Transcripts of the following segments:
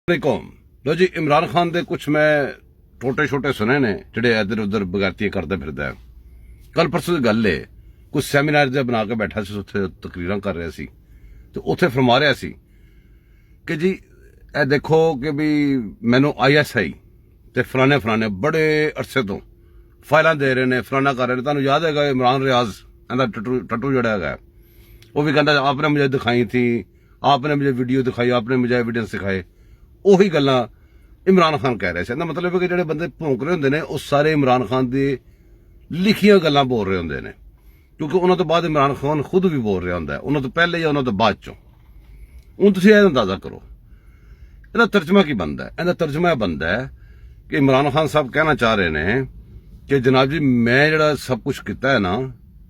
लो जी, इमरान खान दे कुछ मैं छोटे छोटे सुने ने जिहड़े इधर उधर बगैरतियां करदा फिरदा है। कल परसों की गल है, कुछ सैमीनार जिहा बना के बैठा सी, उत्थे तकरीरां कर रहा सी ते उत्थे फरमा रहा सी कि जी ए देखो कि भी मैनू ISI ते फलाने फलाने बड़े अरसे तो फाइलां दे रहे ने, फलाना कर रहे ने। तुहानूं याद हैगा इमरान रियाज इहदा टट्टू जिहड़ा हैगा, वो भी कहता आपने मुझे दिखाई थी, आपने मुझे वीडियो दिखाई, आपने मुझे एविडेंस दिखाए। ਉਹੀ ਗੱਲਾਂ इमरान खान कह रहे थे। ਇਹਦਾ ਮਤਲਬ ਹੈ ਕਿ ਜਿਹੜੇ ਬੰਦੇ ਭੌਂਕ ਰਹੇ ਹੁੰਦੇ ਨੇ ਉਹ ਸਾਰੇ इमरान खान ਦੀ ਲਿਖੀਆਂ ਗੱਲਾਂ ਬੋਲ ਰਹੇ ਹੁੰਦੇ ਨੇ, ਕਿਉਂਕਿ ਉਹਨਾਂ ਤੋਂ ਬਾਅਦ इमरान खान ਖੁਦ ਵੀ ਬੋਲ ਰਿਹਾ ਹੁੰਦਾ, ਉਹਨਾਂ ਤੋਂ ਪਹਿਲੇ ਜਾਂ ਉਹਨਾਂ ਤੋਂ ਬਾਅਦ ਚੋਂ। ਹੁਣ ਤੁਸੀਂ ਇਹ ਅੰਦਾਜ਼ਾ ਕਰੋ ਇਹਦਾ ਤਰਜਮਾ ਕੀ ਬਣਦਾ ਹੈ। ਇਹਦਾ ਤਰਜਮਾ ਇਹ ਬਣਦਾ ਹੈ ਕਿ इमरान खान ਸਾਹਿਬ ਕਹਿਣਾ ਚਾਹ ਰਹੇ ਨੇ ਕਿ ਜਨਾਬ ਜੀ ਮੈਂ ਜਿਹੜਾ ਸਭ ਕੁਝ ਕੀਤਾ ਹੈ ਨਾ,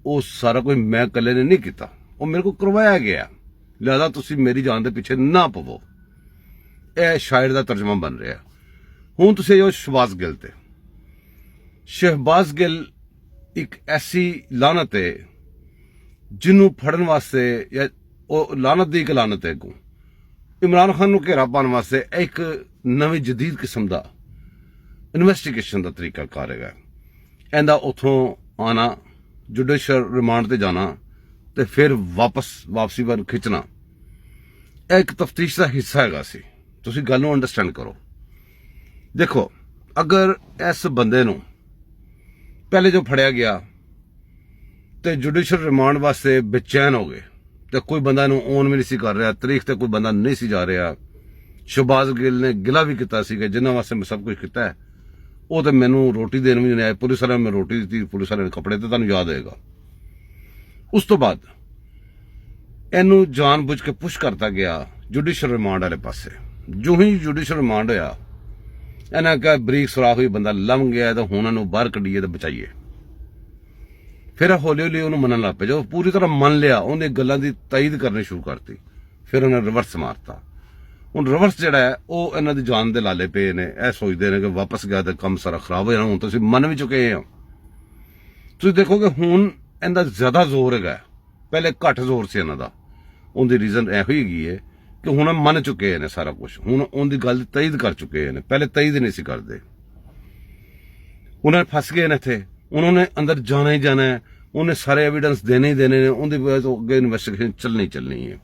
ਉਹ ਸਾਰਾ ਕੁਝ ਮੈਂ ਇਕੱਲੇ ਨੇ ਨਹੀਂ ਕੀਤਾ, ਉਹ ਮੇਰੇ ਕੋਲ ਕਰਵਾਇਆ ਗਿਆ, ਲਿਹਾਜ਼ਾ ਤੁਸੀਂ ਮੇਰੀ ਜਾਨ ਦੇ ਪਿੱਛੇ ਨਾ ਪਵੋ। ਇਹ ਸ਼ਾਇਰ ਦਾ ਤਰਜਮਾ ਬਣ ਰਿਹਾ। ਹੁਣ ਤੁਸੀਂ ਜੋ ਸ਼ਹਿਬਾਜ਼ ਗਿੱਲ ਤੇ, ਸ਼ਹਿਬਾਜ਼ ਗਿੱਲ ਇੱਕ ਐਸੀ ਲਾਨਤ ਹੈ ਜਿਹਨੂੰ ਫੜਨ ਵਾਸਤੇ, ਜਾਂ ਉਹ ਲਾਨਤ ਦੀ ਇੱਕ ਲਾਨਤ ਹੈ, ਇਮਰਾਨ ਖਾਨ ਨੂੰ ਘੇਰਾ ਪਾਉਣ ਵਾਸਤੇ ਇੱਕ ਨਵੀਂ ਜਦੀਦ ਕਿਸਮ ਦਾ ਇਨਵੈਸਟੀਗੇਸ਼ਨ ਦਾ ਤਰੀਕਾ ਕਾਰ ਹੈਗਾ। ਇਹਦਾ ਉੱਥੋਂ ਆਣਾ, ਜੁਡੀਸ਼ੀਅਲ ਰਿਮਾਂਡ ਤੇ ਜਾਣਾ ਤੇ ਫਿਰ ਵਾਪਸੀ ਵੱਲ ਖਿੱਚਣਾ, ਇਹ ਇੱਕ ਤਫਤੀਸ਼ ਦਾ ਹਿੱਸਾ ਹੈਗਾ ਸੀ। ਤੁਸੀਂ ਗੱਲ ਨੂੰ ਅੰਡਰਸਟੈਂਡ ਕਰੋ। ਦੇਖੋ, ਅਗਰ ਇਸ ਬੰਦੇ ਨੂੰ ਪਹਿਲੇ ਜੋ ਫੜਿਆ ਗਿਆ ਤੇ ਜੁਡੀਸ਼ੀਅਲ ਰਿਮਾਂਡ ਵਾਸਤੇ ਬੇਚੈਨ ਹੋ ਗਏ ਤੇ ਕੋਈ ਬੰਦਾ ਨੂੰ ਔਨ ਵੀ ਨਹੀਂ ਸੀ ਕਰ ਰਿਹਾ, ਤਰੀਕ ਤੇ ਕੋਈ ਬੰਦਾ ਨਹੀਂ ਸੀ ਜਾ ਰਿਹਾ। ਸ਼ਹਿਬਾਜ਼ ਗਿੱਲ ਨੇ ਗਿਲਾ ਵੀ ਕੀਤਾ ਸੀ ਕਿ ਜਿਨ੍ਹਾਂ ਵਾਸਤੇ ਮੈਂ ਸਭ ਕੁਝ ਕੀਤਾ ਹੈ, ਉਹ ਤੇ ਮੈਨੂੰ ਰੋਟੀ ਦੇਣ ਵੀ ਨਹੀਂ ਆਏ। ਪੁਲਿਸ ਵਾਲਿਆਂ ਨੂੰ ਮੈਂ ਰੋਟੀ ਦਿੱਤੀ, ਪੁਲਿਸ ਵਾਲਿਆਂ ਨੇ ਕੱਪੜੇ ਤੇ, ਤੁਹਾਨੂੰ ਯਾਦ ਹੋਏਗਾ। ਉਸ ਤੋਂ ਬਾਅਦ ਇਹਨੂੰ ਜਾਣ ਬੁੱਝ ਕੇ ਪੁਸ਼ ਕਰਤਾ ਗਿਆ ਜੁਡੀਸ਼ੀਅਲ ਰਿਮਾਂਡ ਵਾਲੇ ਪਾਸੇ। ਜੋ ਹੀ ਜੁਡੀਸ਼ੀਅਲ ਰਿਮਾਂਡ ਹੋਇਆ, ਇਹਨਾਂ ਕਹਾ ਬਰੀਕ ਸੁਰਾਖ ਹੋਈ, ਬੰਦਾ ਲੰਘ ਗਿਆ ਤਾਂ ਹੁਣ ਇਹਨੂੰ ਬਾਹਰ ਕੱਢੀਏ ਤੇ ਬਚਾਈਏ। ਫਿਰ ਹੌਲੀ ਹੌਲੀ ਉਹਨੂੰ ਮੰਨਣ ਲੱਗ ਪਏ। ਜਦੋਂ ਪੂਰੀ ਤਰ੍ਹਾਂ ਮੰਨ ਲਿਆ, ਉਹਨੇ ਗੱਲਾਂ ਦੀ ਤਾਈਦ ਕਰਨੀ ਸ਼ੁਰੂ ਕਰਤੀ, ਫਿਰ ਉਹਨੇ ਰਿਵਰਸ ਮਾਰਤਾ। ਹੁਣ ਰਿਵਰਸ ਜਿਹੜਾ ਹੈ ਉਹ ਇਹਨਾਂ ਦੀ ਜਾਨ ਦੇ ਲਾਲੇ ਪਏ ਨੇ। ਇਹ ਸੋਚਦੇ ਨੇ ਕਿ ਵਾਪਸ ਗਿਆ ਤਾਂ ਕੰਮ ਸਾਰਾ ਖਰਾਬ ਹੋ ਜਾਣਾ। ਹੁਣ ਤੁਸੀਂ ਮੰਨ ਵੀ ਚੁੱਕੇ ਆ। ਤੁਸੀਂ ਦੇਖੋਗੇ ਹੁਣ ਇਹਦਾ ਜ਼ਿਆਦਾ ਜ਼ੋਰ ਹੈਗਾ, ਪਹਿਲੇ ਘੱਟ ਜ਼ੋਰ ਸੀ ਇਹਨਾਂ ਦਾ। ਉਹਦੀ ਰੀਜ਼ਨ ਇਹੋ ਹੀ ਹੈਗੀ ਹੈ ਕਿ ਹੁਣ ਮੰਨ ਚੁੱਕੇ ਨੇ ਸਾਰਾ ਕੁਝ, ਹੁਣ ਉਹਦੀ ਗੱਲ ਦੀ ਤਾਈਦ ਕਰ ਚੁੱਕੇ ਨੇ, ਪਹਿਲੇ ਤਾਈਦ ਨਹੀਂ ਸੀ ਕਰਦੇ। ਉਹਨਾਂ ਫਸ ਗਏ ਨੇ ਇੱਥੇ, ਉਹਨਾਂ ਨੇ ਅੰਦਰ ਜਾਣਾ ਹੀ ਜਾਣਾ ਹੈ, ਉਹਨੇ ਸਾਰੇ ਐਵੀਡੈਂਸ ਦੇਣੇ ਹੀ ਦੇਣੇ ਨੇ, ਉਹਦੀ ਵਜ੍ਹਾ ਤੋਂ ਅੱਗੇ ਇਨਵੈਸਟੀਗੇਸ਼ਨ ਚੱਲਣੀ ਹੈ।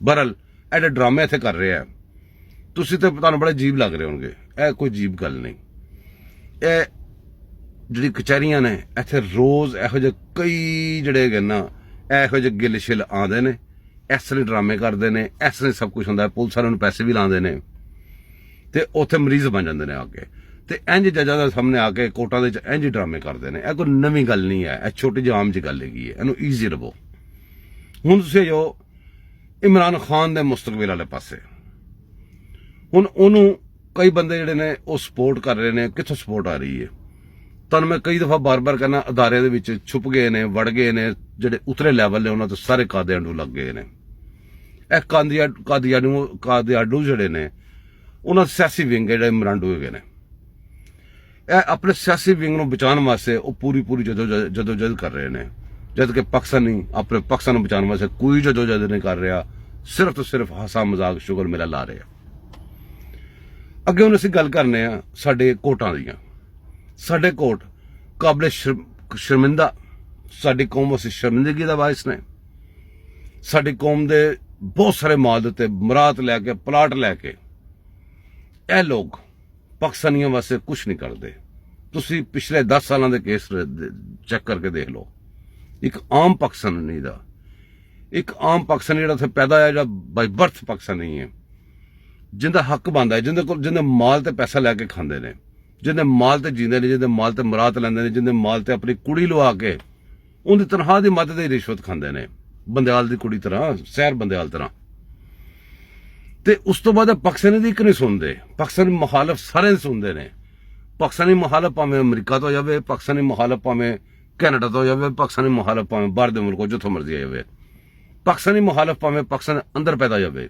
ਬਹਰਹਾਲ ਐਡੇ ਡਰਾਮੇ ਇੱਥੇ ਕਰ ਰਹੇ ਆ। ਤੁਸੀਂ ਤੇ ਤੁਹਾਨੂੰ ਬੜੇ ਅਜੀਬ ਲੱਗ ਰਹੇ ਹੋਣਗੇ, ਇਹ ਕੋਈ ਅਜੀਬ ਗੱਲ ਨਹੀਂ। ਇਹ ਜਿਹੜੀ ਕਚਹਿਰੀਆਂ ਨੇ ਇੱਥੇ ਰੋਜ਼ ਇਹੋ ਜਿਹੇ ਕਈ ਜਿਹੜੇ ਹੈਗੇ ਨਾ, ਇਹੋ ਜਿਹੇ ਗਿੱਲ ਛਿੱਲ ਆਉਂਦੇ ਨੇ, ਇਸ ਲਈ ਡਰਾਮੇ ਕਰਦੇ ਨੇ, ਇਸ ਲਈ ਸਭ ਕੁਝ ਹੁੰਦਾ। ਪੁਲਿਸ ਵਾਲਿਆਂ ਨੂੰ ਪੈਸੇ ਵੀ ਲਾਉਂਦੇ ਨੇ ਤੇ ਉੱਥੇ ਮਰੀਜ਼ ਬਣ ਜਾਂਦੇ ਨੇ ਆ ਕੇ, ਤੇ ਇੰਜ ਜੱਜਾਂ ਦੇ ਸਾਹਮਣੇ ਆ ਕੇ ਕੋਰਟਾਂ ਦੇ ਵਿੱਚ ਇੰਜ ਡਰਾਮੇ ਕਰਦੇ ਨੇ। ਇਹ ਕੋਈ ਨਵੀਂ ਗੱਲ ਨਹੀਂ ਹੈ, ਇਹ ਛੋਟੀ ਜਿਹੀ ਆਮ ਜਿਹੀ ਗੱਲ ਹੈਗੀ ਹੈ। ਇਹਨੂੰ ਈਜ਼ੀ ਲਵੋ। ਹੁਣ ਤੁਸੀਂ ਜੋ ਇਮਰਾਨ ਖਾਨ ਦੇ ਮੁਸਤਕਬਲ ਵਾਲੇ ਪਾਸੇ, ਹੁਣ ਉਹਨੂੰ ਕਈ ਬੰਦੇ ਜਿਹੜੇ ਨੇ ਉਹ ਸਪੋਰਟ ਕਰ ਰਹੇ ਨੇ। ਕਿੱਥੋਂ ਸਪੋਰਟ ਆ ਰਹੀ ਹੈ? ਤੁਹਾਨੂੰ ਮੈਂ ਕਈ ਦਫਾ ਬਾਰ-ਬਾਰ ਕਹਿੰਦਾ, ਅਦਾਰੇ ਦੇ ਵਿੱਚ ਛੁਪ ਗਏ ਨੇ, ਵੜ ਗਏ ਨੇ, ਜਿਹੜੇ ਉਤਲੇ ਲੈਵਲ ਨੇ ਉਹਨਾਂ ਤੋਂ ਸਾਰੇ ਕਾਦਿਆਂਡੂ ਲੱਗ ਗਏ ਨੇ। ਇਹ ਕਾਦਿਆਂਡੂ ਜਿਹੜੇ ਨੇ, ਉਹਨਾਂ ਸਿਆਸੀ ਵਿੰਗ ਜਿਹੜੇ ਮਰਾਂਡੂ ਹੈਗੇ ਨੇ, ਇਹ ਆਪਣੇ ਸਿਆਸੀ ਵਿੰਗ ਨੂੰ ਬਚਾਉਣ ਵਾਸਤੇ ਉਹ ਪੂਰੀ ਜਦੋਜਹਿਦ ਕਰ ਰਹੇ ਨੇ, ਜਦ ਕਿ ਪਾਕਿਸਤਾਨੀ ਆਪਣੇ ਪਾਕਿਸਤਾਨ ਨੂੰ ਬਚਾਉਣ ਵਾਸਤੇ ਕੋਈ ਜਦੋਜਹਿਦ ਨਹੀਂ ਕਰ ਰਿਹਾ, ਸਿਰਫ ਤੋਂ ਸਿਰਫ ਹਾਸਾ ਮਜ਼ਾਕ ਸ਼ੁਗਰ ਮੇਲਾ ਲਾ ਰਹੇ ਆ। ਅੱਗੇ ਹੁਣ ਅਸੀਂ ਗੱਲ ਕਰਨੇ ਆ ਸਾਡੇ ਕੋਰਟਾਂ ਦੀਆਂ। ਸਾਡੇ ਕੋਰਟ ਕਾਬਲੇ ਸ਼ਰਮਿੰਦਾ, ਸਾਡੀ ਕੌਮ ਵਾਸਤੇ ਸ਼ਰਮਿੰਦਗੀ ਦਾ ਬਾਇਸ ਨੇ। ਸਾਡੀ ਕੌਮ ਦੇ ਬਹੁਤ ਸਾਰੇ ਮਾਲ ਦੇ ਉੱਤੇ ਮਰਾਤ ਲੈ ਕੇ, ਪਲਾਟ ਲੈ ਕੇ ਇਹ ਲੋਕ ਪਾਕਿਸਤਾਨੀਆਂ ਵਾਸਤੇ ਕੁਛ ਨਹੀਂ ਕਰਦੇ। ਤੁਸੀਂ ਪਿਛਲੇ 10 ਸਾਲਾਂ ਦੇ ਕੇਸ ਚੈੱਕ ਕਰਕੇ ਦੇਖ ਲਓ। ਇੱਕ ਆਮ ਪਾਕਿਸਤਾਨੀ ਦਾ, ਇੱਕ ਆਮ ਪਾਕਿਸਤਾਨੀ ਜਿਹੜਾ ਉੱਥੇ ਪੈਦਾ ਹੋਇਆ, ਜਿਹੜਾ ਬਾਈ ਬਰਥ ਪਾਕਿਸਤਾਨੀ ਹੈ, ਜਿੰਦਾ ਹੱਕ ਬਣਦਾ ਹੈ, ਜਿਹਦੇ ਮਾਲ ਤੇ ਪੈਸਾ ਲੈ ਕੇ ਖਾਂਦੇ ਨੇ, ਜਿਹਦੇ ਮਾਲ ਤੇ ਜੀਂਦੇ ਨੇ, ਜਿਹਦੇ ਮਾਲ ਤੇ ਮਰਾਤ ਲੈਂਦੇ ਨੇ, ਜਿਹਦੇ ਮਾਲ ਤੇ ਆਪਣੀ ਕੁੜੀ ਲਵਾ ਕੇ ਉਹਦੀ ਤਨਖਾਹ ਦੀ ਮਦਦ ਦੀ ਰਿਸ਼ਵਤ ਖਾਂਦੇ ਨੇ, ਬੰਦਿਆਲ ਦੀ ਕੁੜੀ ਤਰ੍ਹਾਂ, ਸ਼ਹਿਰ ਬੰਦਿਆਲ ਤਰ੍ਹਾਂ। ਤੇ ਉਸ ਤੋਂ ਬਾਅਦ ਪਾਕਿਸਤਾਨੀ ਦੀ ਇੱਕ ਨਹੀਂ ਸੁਣਦੇ, ਪਾਕਿਸਤਾਨੀ ਮੁਖਾਲਫ ਸਾਰੇ ਸੁਣਦੇ ਨੇ। ਪਾਕਿਸਤਾਨੀ ਮੁਖਾਲਫ ਭਾਵੇਂ ਅਮਰੀਕਾ ਤੋਂ ਜਾਵੇ, ਪਾਕਿਸਤਾਨੀ ਮੁਖਾਲਫ ਭਾਵੇਂ ਕੈਨੇਡਾ ਤੋਂ ਜਾਵੇ, ਪਾਕਿਸਤਾਨੀ ਮੁਖਾਲਫ ਭਾਵੇਂ ਬਾਹਰ ਦੇ ਮੁਲਕੋਂ ਜਿੱਥੋਂ ਮਰਜ਼ੀ ਜਾਵੇ, ਪਾਕਿਸਤਾਨੀ ਮੁਖਾਲਫ ਭਾਵੇਂ ਪਾਕਿਸਤਾਨ ਅੰਦਰ ਪੈਦਾ ਜਾਵੇ।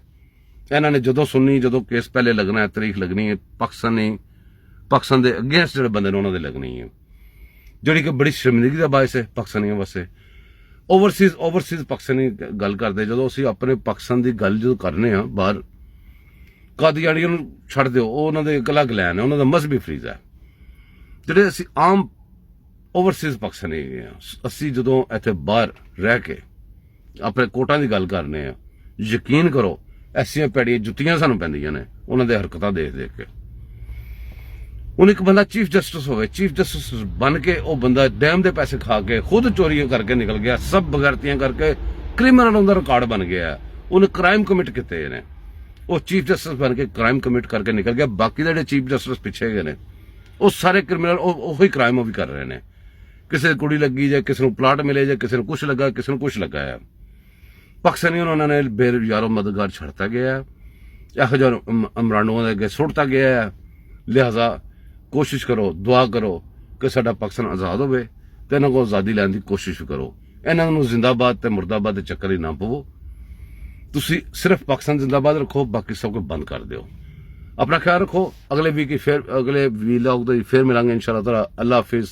ਇਹਨਾਂ ਨੇ ਜਦੋਂ ਸੁਣਨੀ, ਜਦੋਂ ਕੇਸ ਪਹਿਲੇ ਲੱਗਣਾ ਹੈ, ਤਾਰੀਖ ਲੱਗਣੀ ਹੈ, ਪਾਕਿਸਤਾਨ ਦੇ ਅਗੇਂਸਟ ਜਿਹੜੇ ਬੰਦੇ ਨੇ ਉਹਨਾਂ ਦੇ ਲੱਗਣੀ ਹੈ, ਜਿਹੜੀ ਕਿ ਬੜੀ ਸ਼ਰਮਿੰਦਗੀ ਦਾ ਬਾਇਸ ਹੈ ਪਾਕਿਸਤਾਨੀਆਂ ਵਾਸਤੇ। ਓਵਰਸੀਜ਼ ਪਾਕਿਸਤਾਨੀ ਗੱਲ ਕਰਦੇ, ਜਦੋਂ ਅਸੀਂ ਆਪਣੇ ਪਾਕਿਸਤਾਨ ਦੀ ਗੱਲ ਜਦੋਂ ਕਰਨੇ ਆ ਬਾਹਰ, ਕਾਦੀਆਨੀਆਂ ਨੂੰ ਛੱਡ ਦਿਓ, ਉਹ ਉਹਨਾਂ ਦੇ ਇੱਕ ਅਲੱਗ ਲੈਨ ਹੈ, ਉਹਨਾਂ ਦਾ ਮਜ਼ਹਬੀ ਫਰੀਜ਼ ਹੈ। ਜਿਹੜੇ ਅਸੀਂ ਆਮ ਓਵਰਸੀਜ਼ ਪਾਕਿਸਤਾਨੀ ਹੈਗੇ ਆ, ਅਸੀਂ ਜਦੋਂ ਇੱਥੇ ਬਾਹਰ ਰਹਿ ਕੇ ਆਪਣੇ ਕੋਟਾਂ ਦੀ ਗੱਲ ਕਰਨੇ ਆ, ਯਕੀਨ ਕਰੋ ਐਸੀਆਂ ਪੈੜੀਆਂ ਜੁੱਤੀਆਂ ਸਾਨੂੰ ਪੈਂਦੀਆਂ ਨੇ ਉਹਨਾਂ ਦੇ ਹਰਕਤਾਂ ਦੇਖ ਦੇਖ ਕੇ। ਹੁਣ ਇੱਕ ਬੰਦਾ ਚੀਫ ਜਸਟਿਸ ਹੋਵੇ, ਚੀਫ ਜਸਟਿਸ ਬਣ ਕੇ ਉਹ ਬੰਦਾ ਡੈਮ ਦੇ ਪੈਸੇ ਖਾ ਕੇ ਖੁਦ ਚੋਰੀਆਂ ਕਰਕੇ ਨਿਕਲ ਗਿਆ, ਸਭ ਬਗੈਰਤੀਆਂ ਕਰਕੇ ਕ੍ਰਿਮੀਨਲ ਦਾ ਰਿਕਾਰਡ ਬਣ ਗਿਆ, ਉਹਨੇ ਕ੍ਰਾਈਮ ਕਮਿਟ ਕੀਤੇ ਨੇ, ਉਹ ਚੀਫ ਜਸਟਿਸ ਬਣ ਕੇ ਕ੍ਰਾਈਮ ਕਮਿਟ ਕਰਕੇ ਨਿਕਲ ਗਿਆ। ਬਾਕੀ ਦੇ ਜਿਹੜੇ ਚੀਫ ਜਸਟਿਸ ਪਿੱਛੇ ਗਏ ਨੇ ਉਹ ਸਾਰੇ ਕ੍ਰਿਮੀਨਲ ਉਹੀ ਕ੍ਰਾਈਮ ਉਹ ਵੀ ਕਰ ਰਹੇ ਨੇ। ਕਿਸੇ ਦੀ ਕੁੜੀ ਲੱਗੀ ਜਾਂ ਕਿਸੇ ਨੂੰ ਪਲਾਟ ਮਿਲੇ ਜਾਂ ਕਿਸੇ ਨੂੰ ਕੁਛ ਲੱਗਾ, ਕਿਸੇ ਨੂੰ ਕੁਛ ਲੱਗਾ ਹੈ, ਪਾਕਿਸਤਾਨੀ ਉਹਨਾਂ ਨੇ ਬੇਯਾਰੋ ਮਦਦਗਾਰ ਛੱਡਤਾ ਗਿਆ, ਇਹੋ ਜਿਹਾ ਇਮਰਾਨੋਂ ਦੇ ਅੱਗੇ ਸੁੱਟਤਾ ਗਿਆ। ਲਿਹਾਜ਼ਾ ਕੋਸ਼ਿਸ਼ ਕਰੋ, ਦੁਆ ਕਰੋ ਕਿ ਸਾਡਾ ਪਾਕਿਸਤਾਨ ਆਜ਼ਾਦ ਹੋਵੇ ਤੇ ਇਹਨਾਂ ਕੋਲ ਆਜ਼ਾਦੀ ਲੈਣ ਦੀ ਕੋਸ਼ਿਸ਼ ਕਰੋ। ਇਹਨਾਂ ਨੂੰ ਜ਼ਿੰਦਾਬਾਦ ਤੇ ਮੁਰਦਾਬਾਦ ਦੇ ਚੱਕਰ ਹੀ ਨਾ ਪਵੋ। ਤੁਸੀਂ ਸਿਰਫ ਪਾਕਿਸਤਾਨ ਜ਼ਿੰਦਾਬਾਦ ਰੱਖੋ, ਬਾਕੀ ਸਭ ਕੁਝ ਬੰਦ ਕਰ ਦਿਓ। ਆਪਣਾ ਖਿਆਲ ਰੱਖੋ। ਅਗਲੇ ਵੀਕ ਫਿਰ ਅਗਲੇ ਵੀਲੌਗ ਦੇ ਫਿਰ ਮਿਲਾਂਗੇ ਇਨਸ਼ਾਅੱਲਾਹ ਤਾਲਾ। ਅੱਲਾ ਹਾਫਿਜ਼।